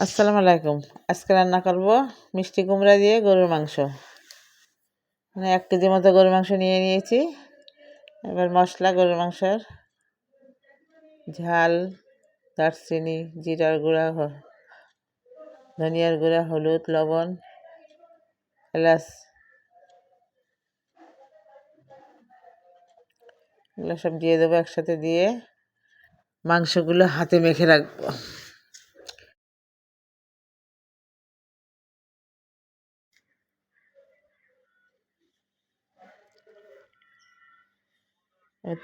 আসসালামু আলাইকুম। আজকে রান্না করব মিষ্টি কুমড়া দিয়ে গরুর মাংস। 1 কেজি মতো গরুর মাংস নিয়ে নিয়েছি। এবার মশলা গরুর মাংসের ঝাল, দারচিনি, জিরার গুঁড়া, ধনিয়ার গুঁড়া, হলুদ, লবণ, এলাচ এগুলো সব দিয়ে দেবো। একসাথে দিয়ে মাংসগুলো হাতে মেখে রাখবো।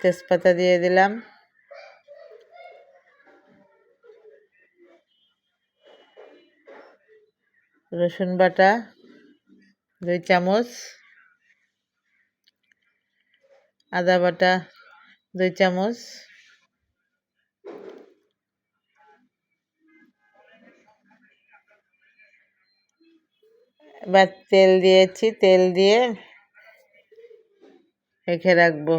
তেজপাতা দিয়ে দিলাম, রসুন বাটা 2 চামচ, আদা বাটা 2 চামচ, এবার তেল দিয়েছি, তেল দিয়ে মেখে রাখবো।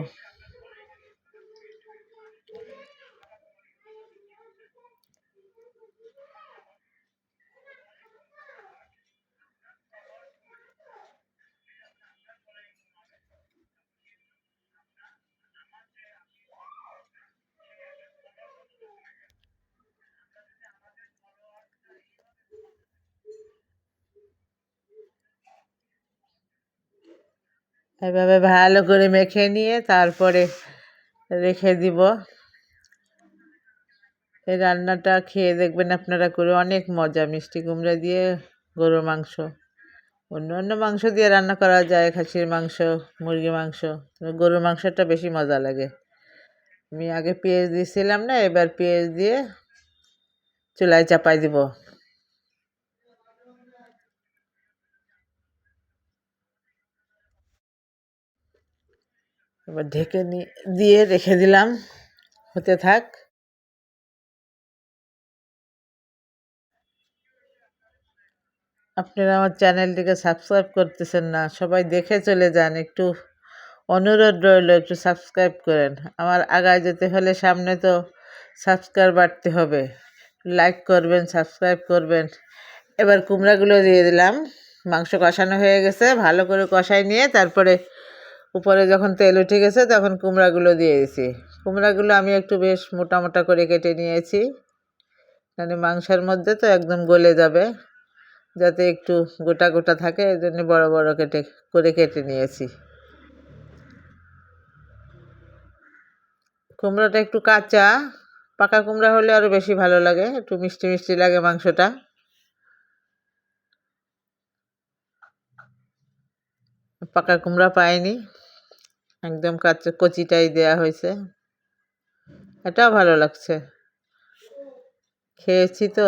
এভাবে ভালো করে মেখে নিয়ে তারপরে রেখে দিব। এই রান্নাটা খেয়ে দেখবেন আপনারা করে, অনেক মজা। মিষ্টি কুমড়া দিয়ে গরুর মাংস, অন্য অন্য মাংস দিয়ে রান্না করা যায়, খাসির মাংস, মুরগির মাংস, গরুর মাংসটা বেশি মজা লাগে। আমি আগে পেঁয়াজ দিয়েছিলাম না, এবার পেঁয়াজ দিয়ে চুলায় চাপাই দিব। এবার ঢেকে দিয়ে রেখে দিলাম, হতে থাক। আপনারা আমার চ্যানেলটিকে সাবস্ক্রাইব করতেছেন না, সবাই দেখে চলে যান। একটু অনুরোধ রইল, একটু সাবস্ক্রাইব করেন। আমার আগায় যেতে হলে সামনে তো সাবস্ক্রাইব বাড়তে হবে। লাইক করবেন, সাবস্ক্রাইব করবেন। এবার কুমড়াগুলো দিয়ে দিলাম। মাংস কষানো হয়ে গেছে, ভালো করে কষাই নিয়ে তারপরে উপরে যখন তেল উঠে গেছে তখন কুমড়াগুলো দিয়ে দিয়েছি। কুমড়াগুলো আমি একটু বেশ মোটা মোটা করে কেটে নিয়েছি, মানে মাংসের মধ্যে তো একদম গলে যাবে, যাতে একটু গোটা গোটা থাকে, এই জন্য বড় বড় কেটে নিয়েছি। কুমড়োটা একটু কাঁচা, পাকা কুমড়া হলে আরও বেশি ভালো লাগে, একটু মিষ্টি মিষ্টি লাগে মাংসটা। পাকা কুমড়া পাইনি, একদম কাঁচা কচিটাই দেয়া হয়েছে। এটাও ভালো লাগছে, খেয়েছি তো,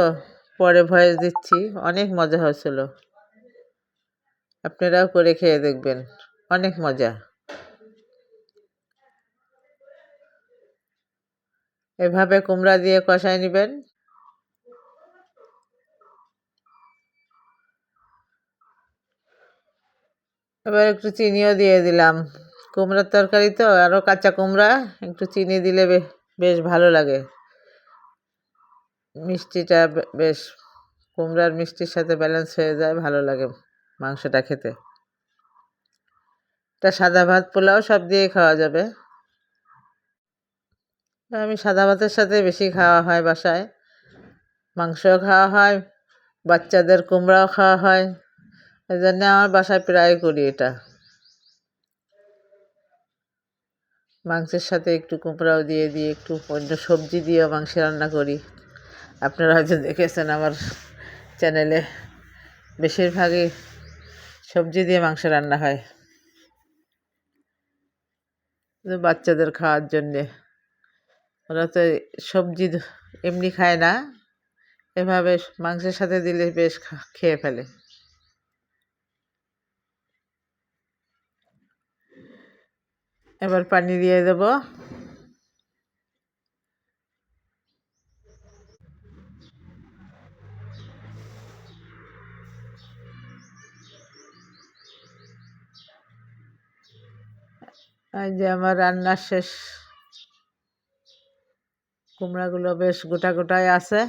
পরে ভয়েস দিচ্ছি। অনেক মজা হয়েছিল, আপনারাও করে খেয়ে দেখবেন, অনেক মজা। এভাবে কুমড়া দিয়ে কষায় নেবেন। এবার একটু চিনিও দিয়ে দিলাম। কুমড়ার তরকারি তো, আরও কাঁচা কুমড়া, একটু চিনি দিলে বেশ ভালো লাগে। মিষ্টিটা বেশ, কুমড়ার মিষ্টির সাথে ব্যালেন্স হয়ে যায়, ভালো লাগে মাংসটা খেতে। এটা সাদা ভাত, পোলাও সব দিয়েই খাওয়া যাবে। আমি সাদা ভাতের সাথে বেশি খাওয়া হয় বাসায়, মাংসও খাওয়া হয়, বাচ্চাদের কুমড়াও খাওয়া হয়, এই জন্য আমার বাসায় প্রায় করি এটা। মাংসের সাথে একটু কুমড়াও দিয়ে একটু অন্য সবজি দিয়েও মাংস রান্না করি। আপনারা হয়তো দেখেছেন আমার চ্যানেলে, বেশিরভাগই সবজি দিয়ে মাংস রান্না হয়, বাচ্চাদের খাওয়ার জন্যে। ওরা তো সবজি এমনি খায় না, এভাবে মাংসের সাথে দিলে বেশ খেয়ে ফেলে। এবার পানি দিয়ে দেব। এই যে আমার রান্না শেষ, কুমড়াগুলো বেশ গোটা গোটায় আছে।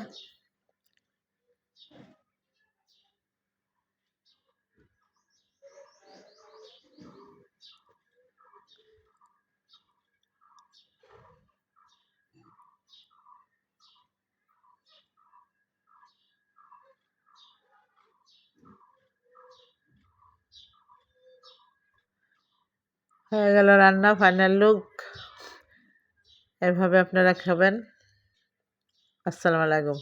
হয়ে গেল রান্না, ফাইনাল লুক। এভাবে আপনারা খাবেন। আসসালামু আলাইকুম।